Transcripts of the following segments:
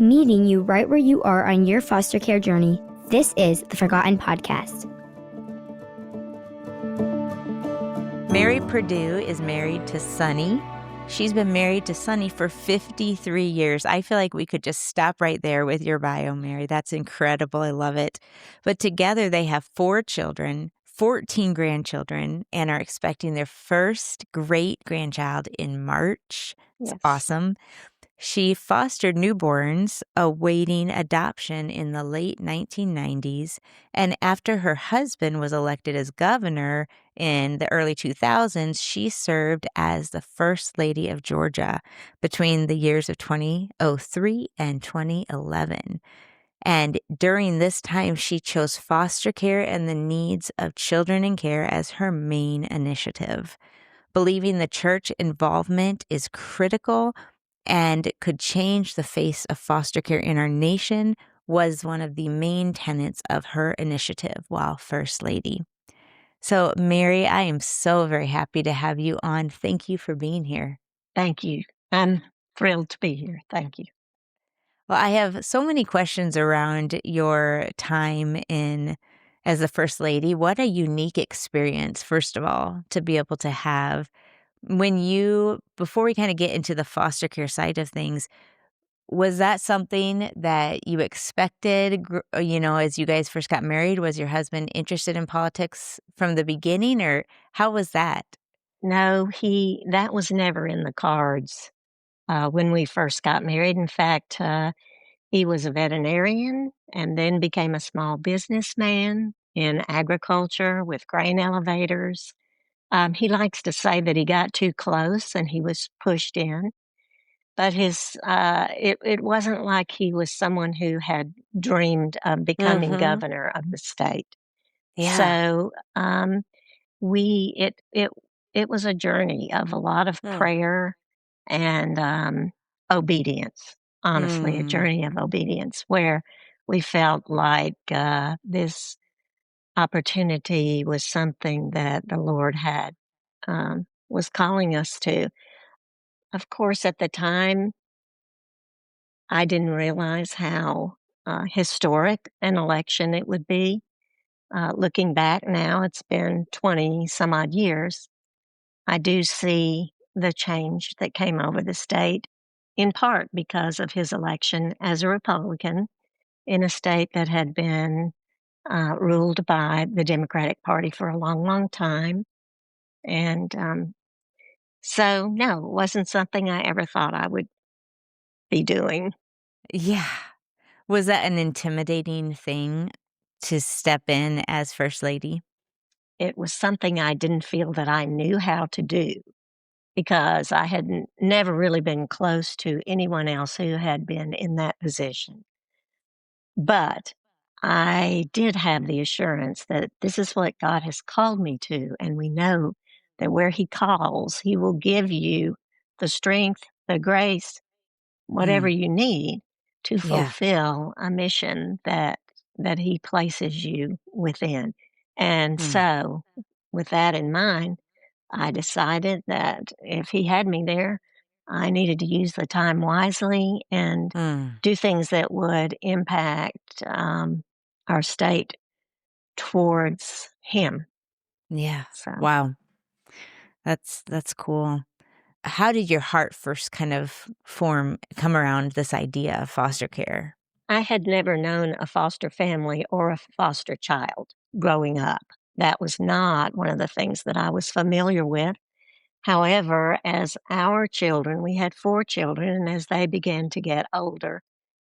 meeting you right where you are on your foster care journey. This is the Forgotten Podcast. Mary Perdue is married to Sonny. She's been married to Sonny for 53 years. I feel like we could just stop right there with your bio, Mary. That's incredible. I love it. But together they have 4 children, 14 grandchildren, and are expecting their first great-grandchild in March. It's Yes. awesome. She fostered newborns awaiting adoption in the late 1990s, and after her husband was elected as governor in the early 2000s, she served as the First Lady of Georgia between the years of 2003 and 2011. And during this time, she chose foster care and the needs of children in care as her main initiative, believing the church involvement is critical and could change the face of foster care in our nation was one of the main tenets of her initiative while First Lady. So, Mary, I am so very happy to have you on. Thank you for being here. Thank you. I'm thrilled to be here. Thank you. Well, I have so many questions around your time as the First Lady. What a unique experience, first of all, to be able to have before we kind of get into the foster care side of things, was that something that you expected, as you guys first got married? Was your husband interested in politics from the beginning, or how was that? No, that was never in the cards when we first got married. In fact, he was a veterinarian and then became a small businessman in agriculture with grain elevators. He likes to say that he got too close and he was pushed in. But it wasn't like he was someone who had dreamed of becoming governor of the state. Yeah. So we it was a journey of a lot of prayer and obedience. Honestly, a journey of obedience where we felt like this opportunity was something that the Lord had was calling us to. Of course, at the time, I didn't realize how historic an election it would be. Looking back now, it's been 20 some odd years. I do see the change that came over the state, in part because of his election as a Republican in a state that had been ruled by the Democratic Party for a long, long time. And so, no, it wasn't something I ever thought I would be doing. Yeah. Was that an intimidating thing to step in as First Lady? It was something I didn't feel that I knew how to do because I had never really been close to anyone else who had been in that position. But I did have the assurance that this is what God has called me to, and we know that where He calls, He will give you the strength, the grace, whatever you need to Yeah. fulfill a mission that He places you within. And so, with that in mind, I decided that if He had me there, I needed to use the time wisely and do things that would impact our state towards Him. Yeah. So Wow. That's cool. How did your heart first kind of come around this idea of foster care? I had never known a foster family or a foster child growing up. That was not one of the things that I was familiar with. However, as our children, we had 4 children, and as they began to get older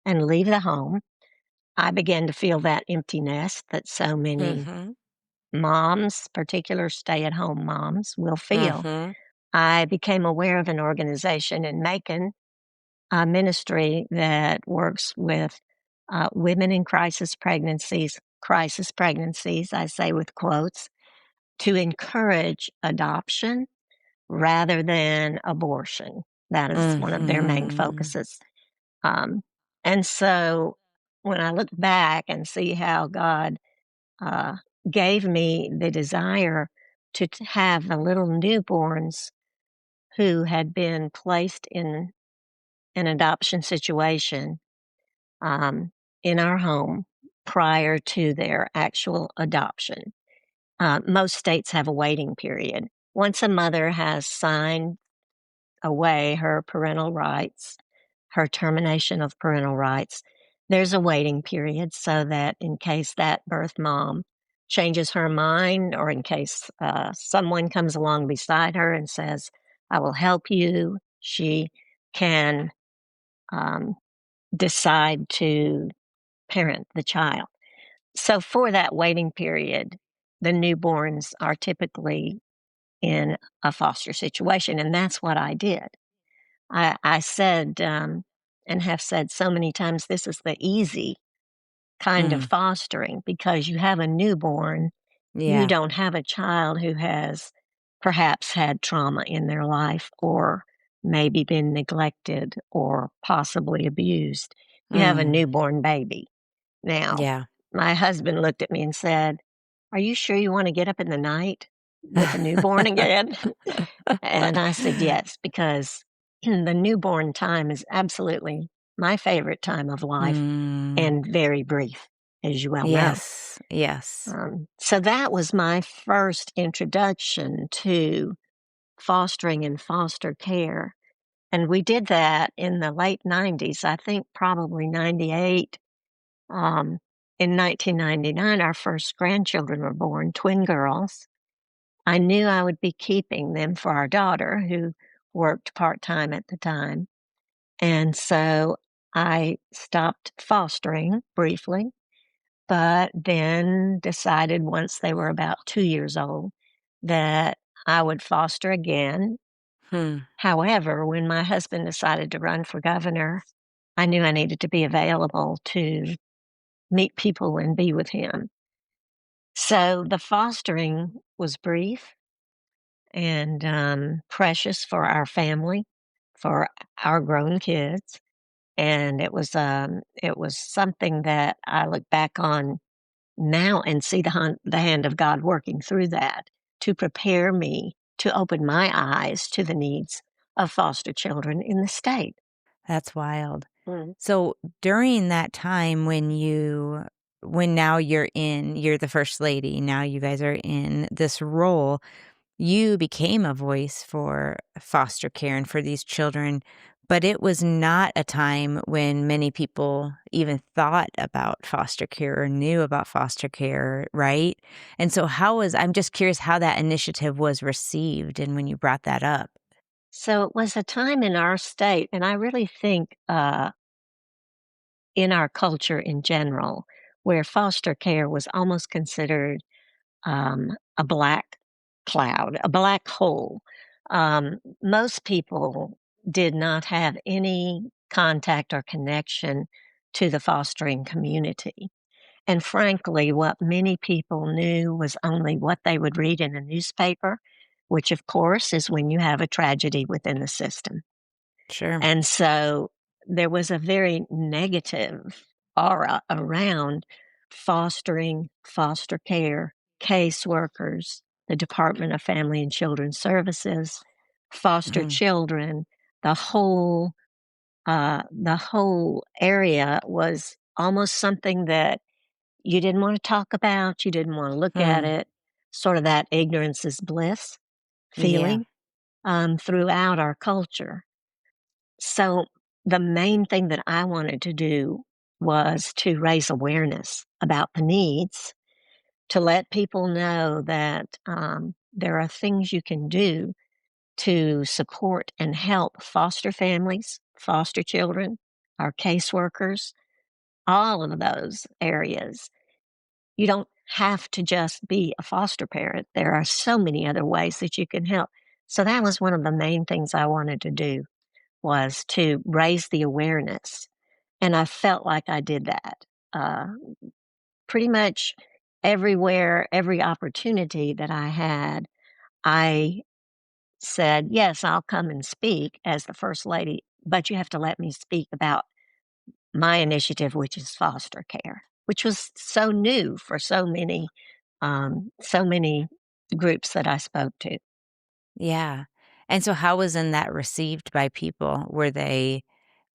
and leave the home, I began to feel that empty nest that so many moms, particular stay-at-home moms, will feel. I became aware of an organization in Macon, a ministry that works with women in crisis pregnancies, I say with quotes, to encourage adoption rather than abortion. That is one of their main focuses. Um, and so when I look back and see how God uh, gave me the desire to have the little newborns who had been placed in an adoption situation, um, in our home prior to their actual adoption. Most states have a waiting period. Once a mother has signed away her parental rights, her termination of parental rights, there's a waiting period so that in case that birth mom changes her mind or in case someone comes along beside her and says, I will help you, she can um, decide to parent the child. So for that waiting period, the newborns are typically in a foster situation, and that's what I did. I said, and have said so many times, this is the easy kind of Mm. fostering because you have a newborn, you Yeah. don't have a child who has perhaps had trauma in their life or maybe been neglected or possibly abused. You have a Mm. newborn baby. Now, Yeah. my husband looked at me and said, "Are you sure you want to get up in the night with a newborn again?" And I said, "Yes, because the newborn time is absolutely my favorite time of life Mm. and very brief, as you well know." Yes. Yes. So that was my first introduction to fostering and foster care. And we did that in the late 90s, I think probably 98. Um, in 1999, our first grandchildren were born, twin girls. I knew I would be keeping them for our daughter, who worked part time at the time. And so I stopped fostering briefly, but then decided once they were about 2 years old that I would foster again. Hmm. However, when my husband decided to run for governor, I knew I needed to be available to meet people and be with him. So the fostering was brief and precious for our family, for our grown kids, and it was something that I look back on now and see the hand of God working through that to prepare me to open my eyes to the needs of foster children in the state. That's wild. Mm. So during that time when now you're the first lady, now you guys are in this role, you became a voice for foster care and for these children, but it was not a time when many people even thought about foster care or knew about foster care, right? And so I'm just curious how that initiative was received and when you brought that up. So it was a time in our state, and I really think in our culture in general, where foster care was almost considered a black cloud, a black hole. Most people did not have any contact or connection to the fostering community. And frankly, what many people knew was only what they would read in a newspaper, which, of course, is when you have a tragedy within the system. Sure. And so there was a very negative aura around fostering, foster care, caseworkers, the Department of Family and Children Services, foster Mhm. children. The whole area was almost something that you didn't want to talk about. You didn't want to look at Hmm. it. Sort of that ignorance is bliss Yeah. feeling throughout our culture. So the main thing that I wanted to do was to raise awareness about the needs, to let people know that there are things you can do to support and help foster families, foster children, our caseworkers, all of those areas. You don't have to just be a foster parent. There are so many other ways that you can help. So that was one of the main things I wanted to do was to raise the awareness, and I felt like I did that. Uh, Pretty much everywhere, every opportunity that I had, I said, "Yes, I'll come and speak as the first lady, but you have to let me speak about my initiative, which is foster care," which was so new for so many groups that I spoke to. Yeah. And so how was then that received by people?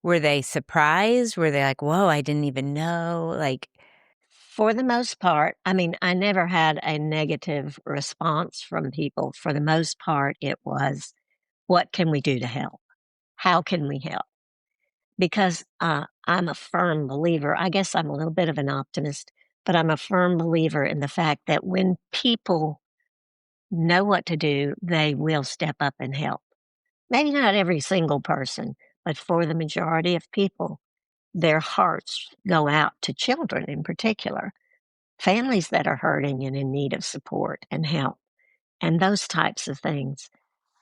Were they surprised? Were they like, "Whoa, I didn't even know?" Like For the most part, I mean, I never had a negative response from people. For the most part, it was, "What can we do to help? How can we help?" Because, I'm a firm believer, I guess I'm a little bit of an optimist, but I'm a firm believer in the fact that when people know what to do, they will step up and help. Maybe not every single person, but for the majority of people, their hearts go out to children in particular, families that are hurting and in need of support and help, and those types of things.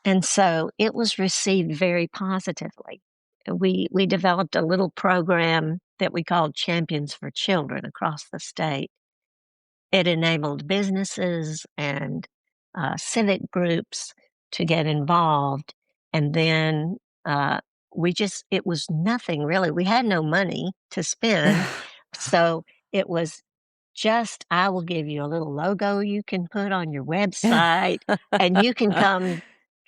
And so it was received very positively. We developed a little program that we called Champions for Children across the state. It enabled businesses and civic groups to get involved. And then it was nothing really. We had no money to spend. So it was just, I will give you a little logo you can put on your website, and you can come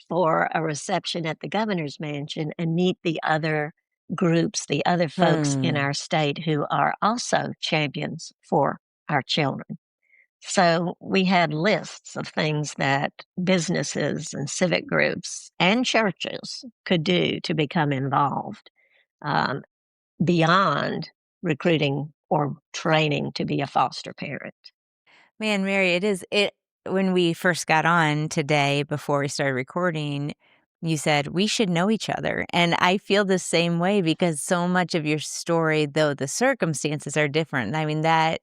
for a reception at the governor's mansion and meet the other groups, the other folks in Hmm. our state who are also champions for our children. So we had lists of things that businesses and civic groups and churches could do to become involved, um, beyond recruiting or training to be a foster parent. Man, Mary, it when we first got on today before we started recording, you said we should know each other. And I feel the same way because so much of your story, though the circumstances are different. I mean, that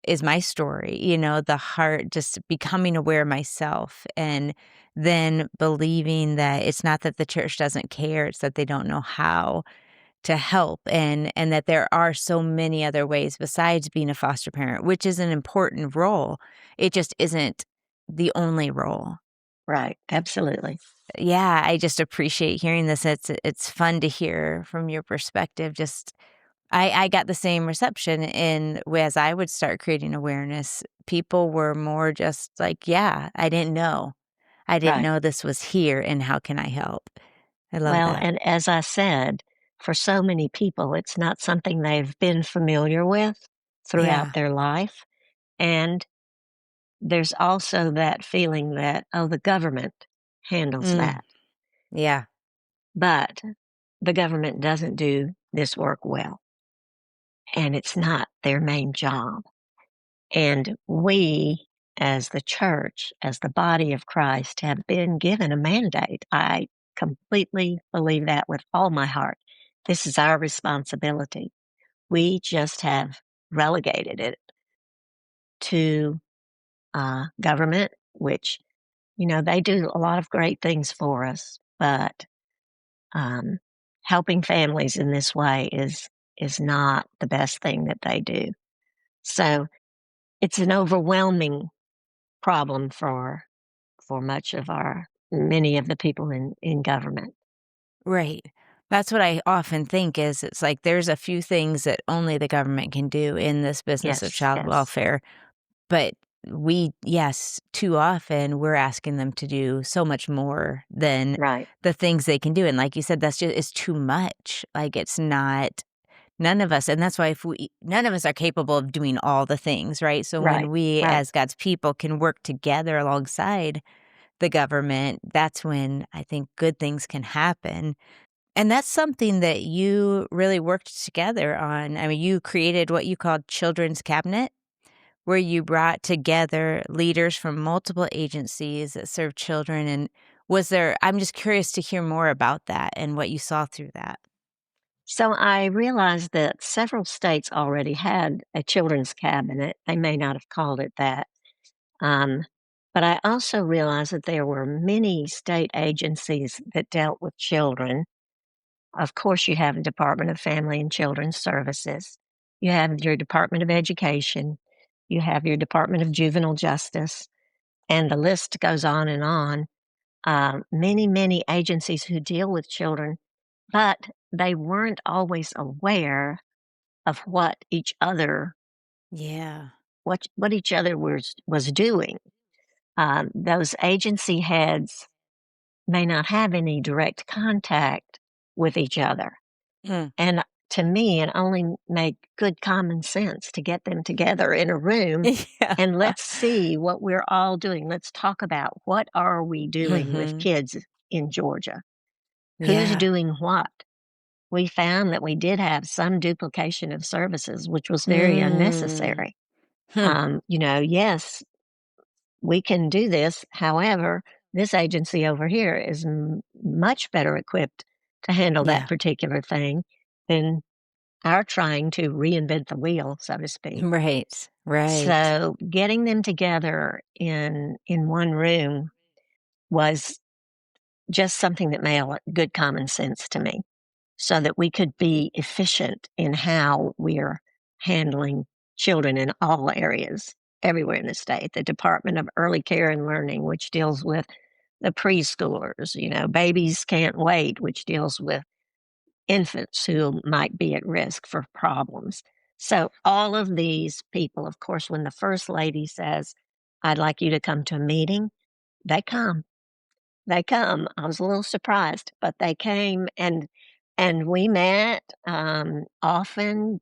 is my story, the heart just becoming aware myself and then believing that it's not that the church doesn't care, it's that they don't know how to help and that there are so many other ways besides being a foster parent, which is an important role. It just isn't the only role. Right, absolutely. Yeah, I just appreciate hearing this. It's fun to hear from your perspective. Just I got the same reception in as I would start creating awareness. People were more just like, yeah, I didn't know. I didn't Right. know this was here and how can I help? I love Well, that. and as I said, for so many people, it's not something they've been familiar with throughout Yeah. their life. And there's also that feeling that, oh, the government handles Mm, that. yeah. But the government doesn't do this work well, and it's not their main job. And we, as the church, as the body of Christ, have been given a mandate. I completely believe that with all my heart. This is our responsibility. We just have relegated it to government, which, they do a lot of great things for us, but um, helping families in this way is not the best thing that they do. So it's an overwhelming problem for much of our many of the people in government. Right. That's what I often think is it's like there's a few things that only the government can do in this business of Yes, child yes. welfare. But yes, too often we're asking them to do so much more than Right, the things they can do. And like you said, that's just, it's too much. Like it's not, none of us, and that's why none of us are capable of doing all the things, right? So when right, we right. as God's people can work together alongside the government, that's when I think good things can happen and that's something that you really worked together on. I mean, you created what you called Children's Cabinet, where you brought together leaders from multiple agencies that serve children. And I'm just curious to hear more about that and what you saw through that. So I realized that several states already had a children's cabinet. They may not have called it that. Um, but I also realized that there were many state agencies that dealt with children. Of course, you have the Department of Family and Children's Services. You have your Department of Education. You have your Department of Juvenile Justice. And the list goes on and on. Many, many agencies who deal with children, but they weren't always aware of Yeah. what each other was doing. Those agency heads may not have any direct contact with each other. Mm. And to me, it only made good common sense to get them together in a room Yeah. and let's see what we're all doing. Let's talk about what are we doing with Mhm. kids in Georgia? Who's Yeah. doing what? We found that we did have some duplication of services, which was very Mm. unnecessary. Hmm. Yes, we can do this. However, this agency over here is much better equipped to handle that Yeah. particular thing than our trying to reinvent the wheel, so to speak. Right. Right. So getting them together in one room was just something that made good common sense to me, so that we could be efficient in how we're handling children in all areas, everywhere in the state. The Department of Early Care and Learning, which deals with the preschoolers, Babies Can't Wait, which deals with infants who might be at risk for problems. So, all of these people, of course, when the First Lady says, I'd like you to come to a meeting, they come. They come. I was a little surprised, but they came and we met often,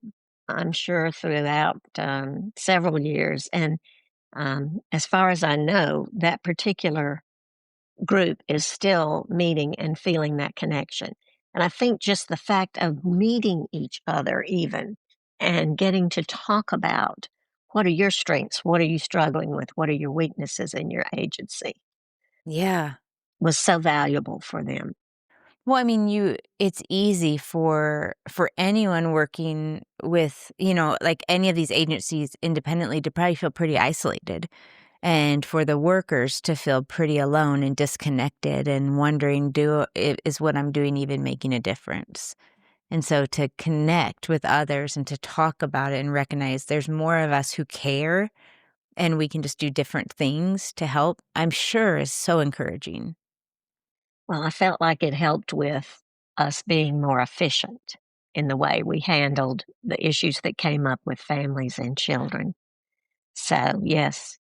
I'm sure, throughout several years. And as far as I know, that particular group is still meeting and feeling that connection. And I think just the fact of meeting each other, even and getting to talk about what are your strengths, what are you struggling with, what are your weaknesses in your agency, Yeah. was so valuable for them. Well, I mean, it's easy for anyone working with, like any of these agencies independently to probably feel pretty isolated, and for the workers to feel pretty alone and disconnected and wondering, is what I'm doing even making a difference? And so to connect with others and to talk about it and recognize there's more of us who care and we can just do different things to help, I'm sure is so encouraging. Well, I felt like it helped with us being more efficient in the way we handled the issues that came up with families and children. So, yes,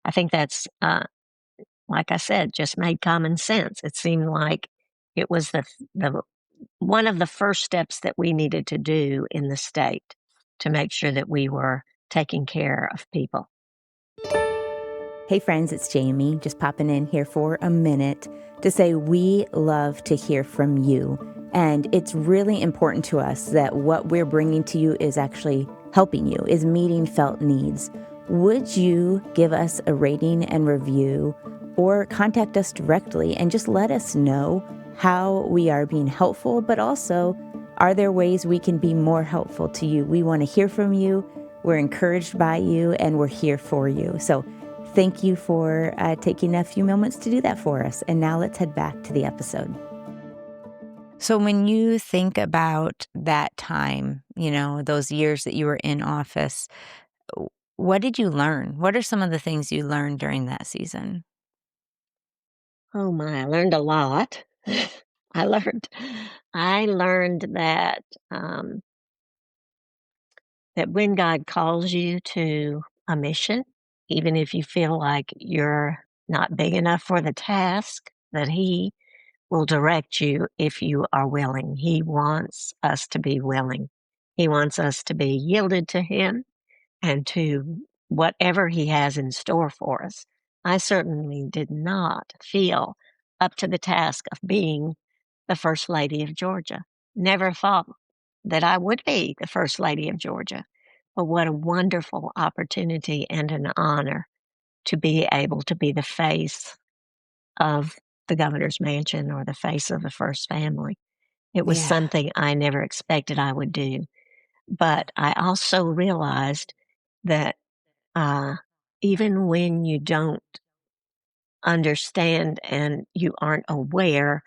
I think that's, like I said, just made common sense. It seemed like it was the one of the first steps that we needed to do in the state to make sure that we were taking care of people. Hey friends, it's Jamie, just popping in here for a minute to say we love to hear from you. And it's really important to us that what we're bringing to you is actually helping you, is meeting felt needs. Would you give us a rating and review or contact us directly and just let us know how we are being helpful, but also are there ways we can be more helpful to you? We want to hear from you. We're encouraged by you and we're here for you. So thank you for taking a few moments to do that for us. And now let's head back to the episode. So when you think about that time, those years that you were in office, what did you learn? What are some of the things you learned during that season? Oh my, I learned a lot. I learned I learned um, that when God calls you to a mission, even if you feel like you're not big enough for the task, that He will direct you if you are willing. He wants us to be willing. He wants us to be yielded to Him and to whatever He has in store for us. I certainly did not feel up to the task of being the First Lady of Georgia. Never thought that I would be the First Lady of Georgia. But what a wonderful opportunity and an honor to be able to be the face of the governor's mansion or the face of the first family. It was Yeah. something I never expected I would do. But I also realized that uh, even when you don't understand and you aren't aware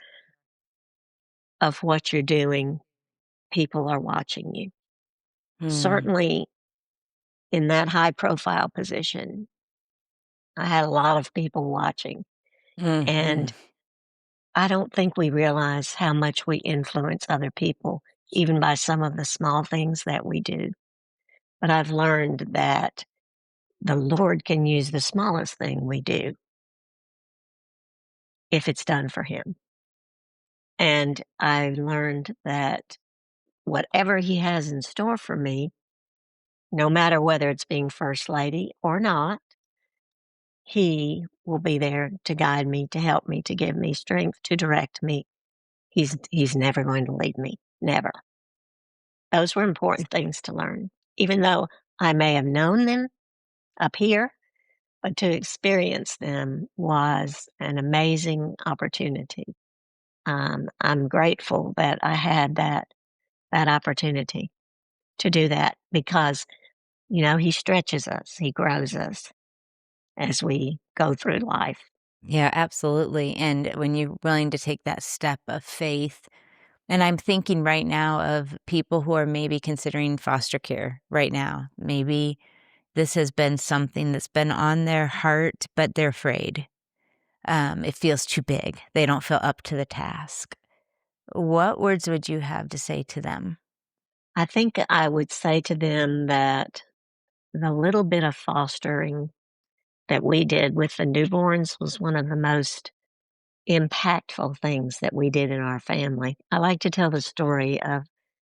of what you're doing, people are watching you. Mm. Certainly in that high profile position, I had a lot of people watching. Mhm. And I don't think we realize how much we influence other people, even by some of the small things that we do. But I've learned that the Lord can use the smallest thing we do if it's done for Him. And I learned that whatever he has in store for me, no matter whether it's being First Lady or not, he will be there to guide me, to help me, to give me strength, to direct me. He's never going to leave me. Never. Those were important things to learn, even though I may have known them up here, but to experience them was an amazing opportunity. I'm grateful that I had that opportunity to do that because, he stretches us, he grows us as we go through life. Yeah, absolutely. And when you're willing to take that step of faith, and I'm thinking right now of people who are maybe considering foster care right now. Maybe this has been something that's been on their heart, but they're afraid. It feels too big. They don't feel up to the task. What words would you have to say to them? I think I would say to them that the little bit of fostering that we did with the newborns was one of the most impactful things that we did in our family. I like to tell the story of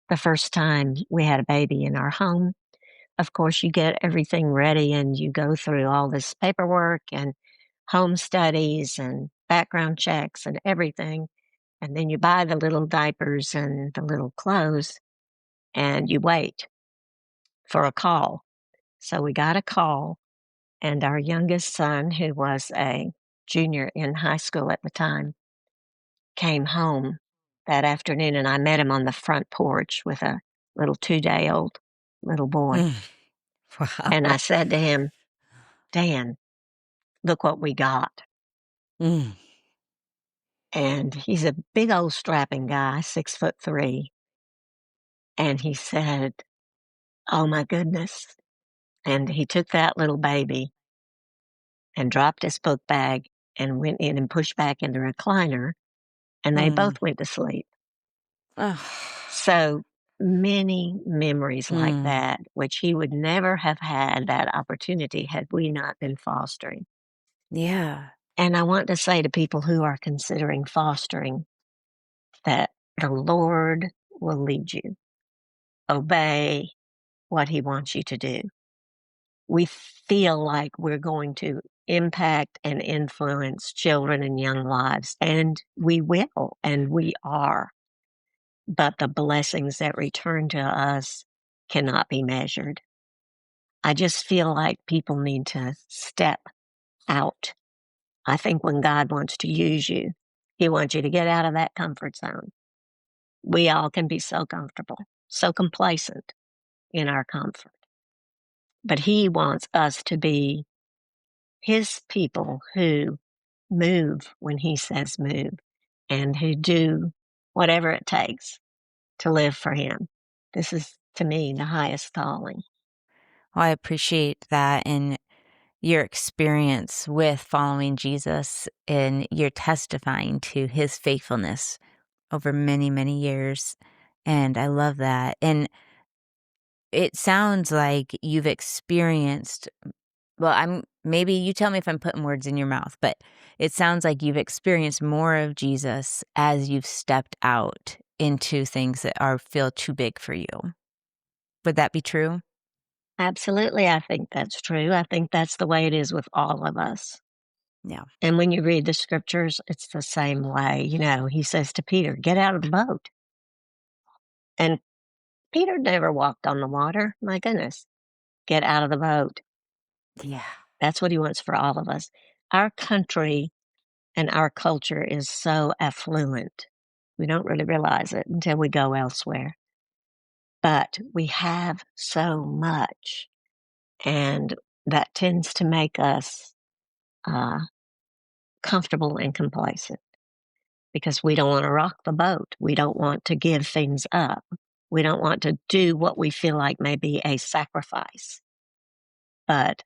the first time we had a baby in our home. Of course, you get everything ready and you go through all this paperwork and home studies and background checks and everything. And then you buy the little diapers and the little clothes and you wait for a call. So we got a call, and our youngest son, who was a junior in high school at the time, came home that afternoon, and I met him on the front porch with a little 2-day-old little boy. And I Wow. said to him, Dan, look what we got. Mm. And he's a big old strapping guy, 6'3". And he said, oh my goodness. And he took that little baby and dropped his book bag and went in and pushed back in the recliner, and they Mm. both went to sleep. Oh. So many memories like Mm. that, which he would never have had that opportunity had we not been fostering. Yeah. And I want to say to people who are considering fostering that the Lord will lead you. Obey what he wants you to do. We feel like we're going to impact and influence children and young lives, and we will, and we are. But the blessings that return to us cannot be measured. I just feel like people need to step out. I think when God wants to use you, he wants you to get out of that comfort zone. We all can be so comfortable, so complacent in our comfort. But he wants us to be his people who move when he says move and who do whatever it takes to live for him. This is, to me, the highest calling. Well, I appreciate that and your experience with following Jesus and your testifying to his faithfulness over many, many years. And I love that. And it sounds like you've experienced, well, maybe you tell me if I'm putting words in your mouth, but it sounds like you've experienced more of Jesus as you've stepped out into things that feel too big for you. Would that be true? Absolutely, I think that's true. I think that's the way it is with all of us. Yeah. And when you read the scriptures, it's the same way. He says to Peter, get out of the boat. And Peter never walked on the water. My goodness, get out of the boat. Yeah. That's what he wants for all of us. Our country and our culture is so affluent. We don't really realize it until we go elsewhere. But we have so much, and that tends to make us uh, comfortable and complacent because we don't want to rock the boat. We don't want to give things up. We don't want to do what we feel like may be a sacrifice. But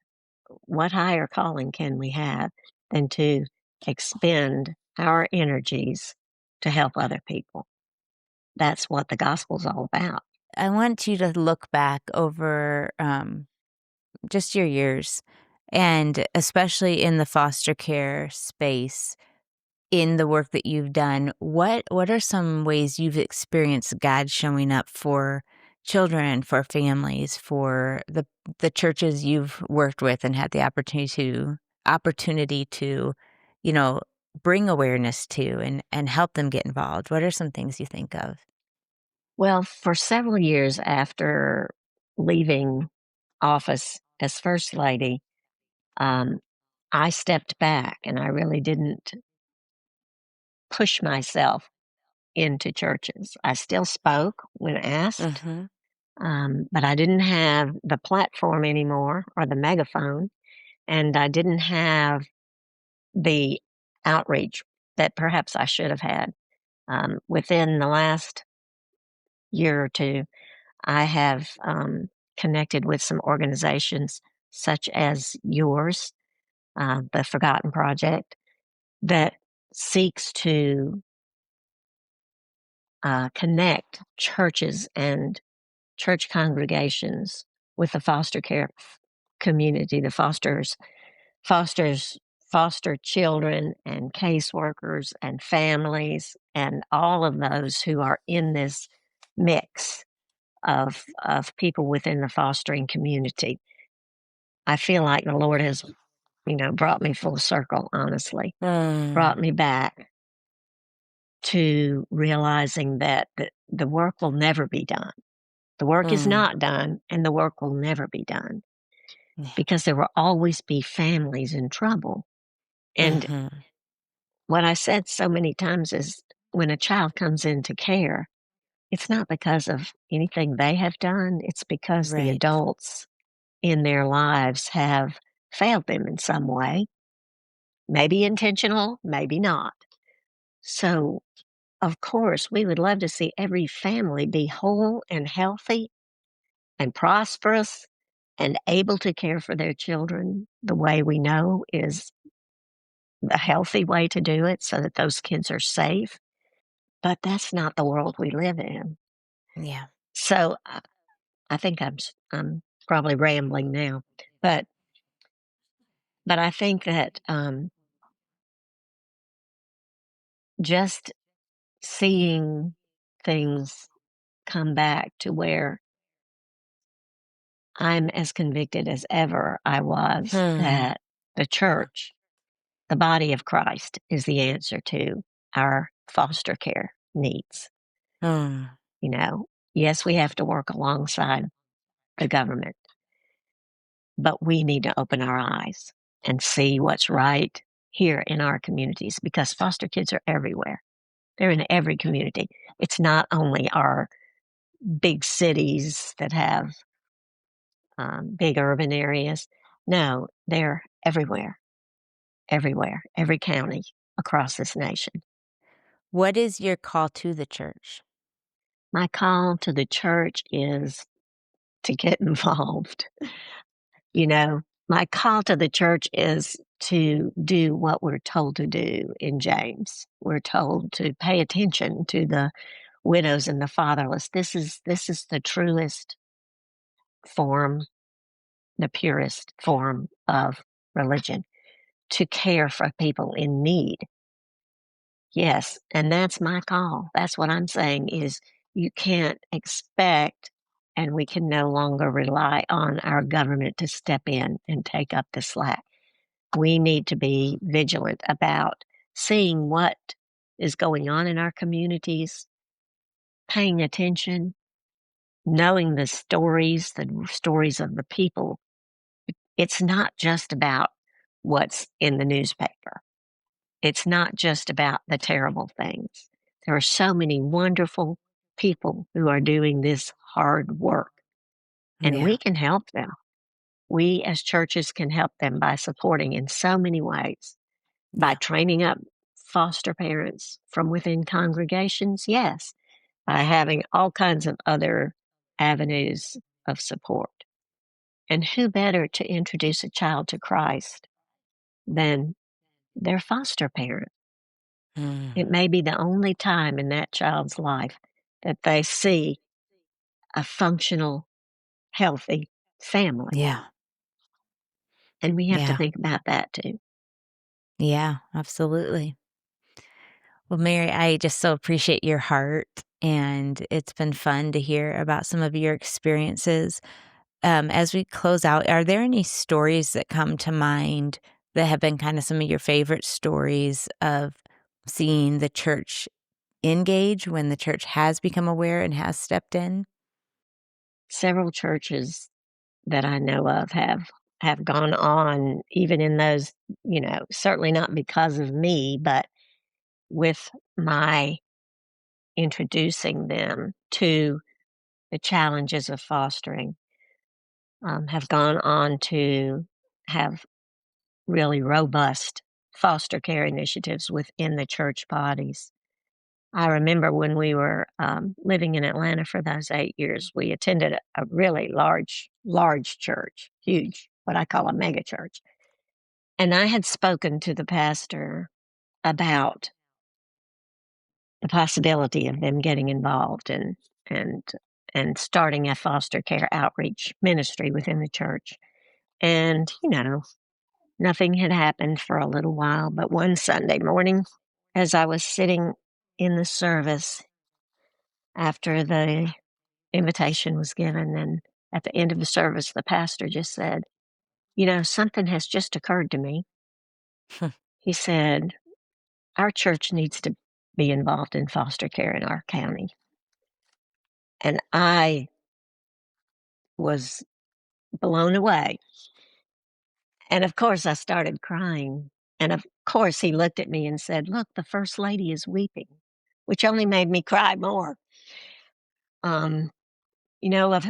what higher calling can we have than to expend our energies to help other people? That's what the gospel's all about. I want you to look back over just your years, and especially in the foster care space. in the work that you've done, what are some ways you've experienced God showing up for children, for families, for the churches you've worked with and had the opportunity to, you know, bring awareness to and help them get involved? What are some things you think of? Well, for several years after leaving office as First Lady, um, I stepped back and I really didn't push myself into churches. I still spoke when asked, Mhm. but I didn't have the platform anymore or the megaphone, and I didn't have the outreach that perhaps I should have had. Within the last year or two, I have connected with some organizations such as yours, the Forgotten Project, that seeks to connect churches and church congregations with the foster care community, the fosters foster children and caseworkers and families and all of those who are in this mix of people within the fostering community. I feel like the Lord has, brought me full circle, honestly, brought Mm, me back to realizing that the work will never be done. The work is mm, not done, and the work will never be done yeah. because there will always be families in trouble. And Mhm. what I said so many times is when a child comes into care, it's not because of anything they have done, it's because the Right. adults in their lives have failed them in some way, maybe intentional, maybe not. So, of course, we would love to see every family be whole and healthy and prosperous and able to care for their children the way we know is the healthy way to do it so that those kids are safe. But that's not the world we live in. Yeah. So I think I'm probably rambling now, but I think that just seeing things come back to where I'm as convicted as ever I was Hmm. that the church, the body of Christ, is the answer to our foster care needs. Mm, You know, yes, we have to work alongside the government, but we need to open our eyes and see what's right here in our communities because foster kids are everywhere. They're in every community. It's not only our big cities that have big urban areas. No, they're everywhere, everywhere, every county across this nation. what is your call to the church? My call to the church is to get involved. You know, my call to the church is to do what we're told to do in James. We're told to pay attention to the widows and the fatherless. This is the truest form, the purest form of religion, to care for people in need. Yes, and that's my call. That's what I'm saying is you can't expect and we can no longer rely on our government to step in and take up the slack. We need to be vigilant about seeing what is going on in our communities, paying attention, knowing the stories of the people. It's not just about what's in the newspaper. It's not just about the terrible things. There are so many wonderful people who are doing this hard work, and Yeah. we can help them. We as churches can help them by supporting in so many ways, by Yeah. training up foster parents from within congregations, yes, by having all kinds of other avenues of support. And who better to introduce a child to Christ than their foster parent? Mm, It may be the only time in that child's life that they see a functional, healthy family. yeah. And we have to Yeah. think about that too. Yeah. Absolutely. Well, Mary, I just so appreciate your heart, and it's been fun to hear about some of your experiences. As we close out, are there any stories that come to mind that have been kind of some of your favorite stories of seeing the church engage when the church has become aware and has stepped in? Several churches that I know of have gone on even in those, certainly not because of me, but with my introducing them to the challenges of fostering, have gone on to have really robust foster care initiatives within the church bodies. I remember when we were living in Atlanta for those 8 years, we attended a really large church, huge, what I call a mega church. And I had spoken to the pastor about the possibility of them getting involved and and starting a foster care outreach ministry within the church. And, nothing had happened for a little while, but one Sunday morning, as I was sitting in the service after the invitation was given, and at the end of the service, the pastor just said, something has just occurred to me. He said, our church needs to be involved in foster care in our county. And I was blown away. And of course, I started crying. And of course, he looked at me and said, look, the first lady is weeping, which only made me cry more. Um,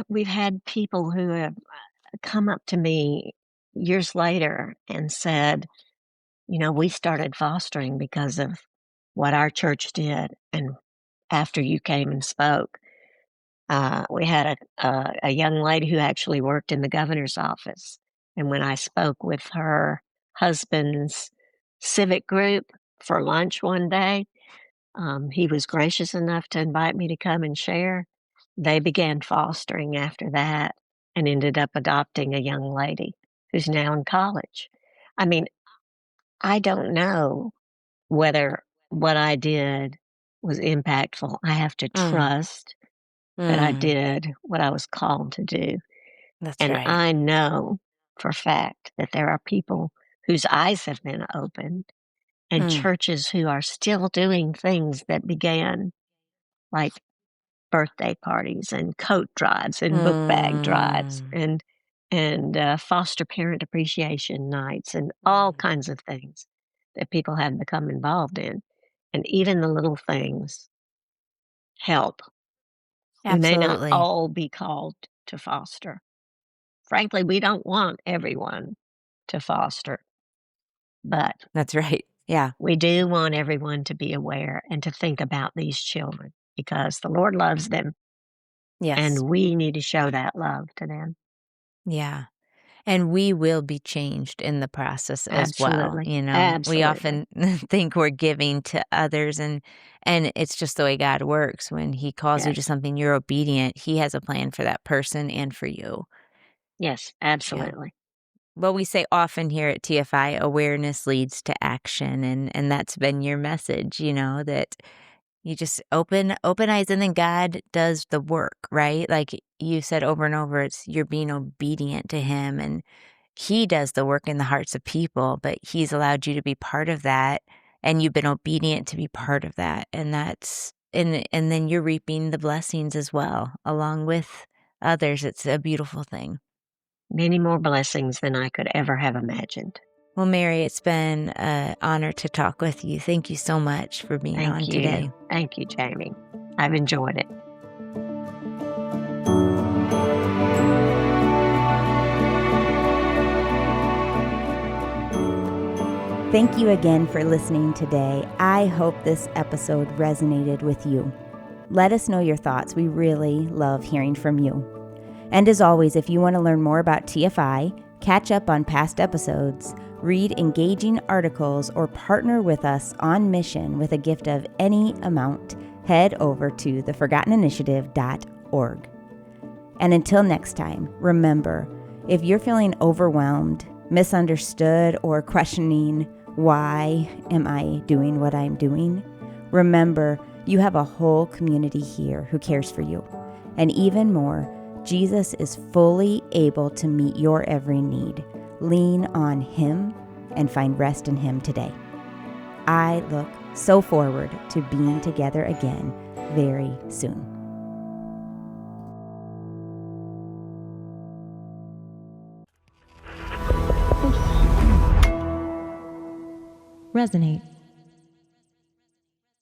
we've had people who have come up to me years later and said, we started fostering because of what our church did. And after you came and spoke, we had a young lady who actually worked in the governor's office. And when I spoke with her husband's civic group for lunch one day, he was gracious enough to invite me to come and share. They began fostering after that and ended up adopting a young lady who's now in college. I mean, I don't know whether what I did was impactful. I have to Mm, trust that I mm, did what I was called to do. that's And right. I know for a fact that there are people whose eyes have been opened and Mm, churches who are still doing things that began like birthday parties and coat drives and book bag drives mm, and foster parent appreciation nights and all mm. kinds of things that people have become involved in. And even the little things help. We may not Absolutely. all be called to foster. Frankly, we don't want everyone to foster, but That's right. Yeah. we do want everyone to be aware and to think about these children because the Lord loves them Yes. and we need to show that love to them. Yeah. And we will be changed in the process as well, Absolutely. you know? We Absolutely. often think we're giving to others, and it's just the way God works. When he calls you to Yes. something, you're obedient. He has a plan for that person and for you. Yes, Yeah. absolutely. Well, we say often here at TFI, awareness leads to action, and that's been your message, that you just open eyes and then God does the work, right? Like you said over and over, it's you're being obedient to him and he does the work in the hearts of people, but he's allowed you to be part of that and you've been obedient to be part of that. And that's and then you're reaping the blessings as well along with others. It's a beautiful thing. Many more blessings than I could ever have imagined. Well, Mary, it's been an honor to talk with you. Thank you so much for being Thank on you. today. Thank you, Jamie. I've enjoyed it. Thank you again for listening today. I hope this episode resonated with you. Let us know your thoughts. We really love hearing from you. And as always, if you want to learn more about TFI, catch up on past episodes, read engaging articles, or partner with us on mission with a gift of any amount, head over to theforgotteninitiative.org. And until next time, remember, if you're feeling overwhelmed, misunderstood, or questioning, why am I doing what I'm doing? Remember, you have a whole community here who cares for you. And even more, Jesus is fully able to meet your every need. Lean on Him and find rest in Him today. I look so forward to being together again very soon. Resonate.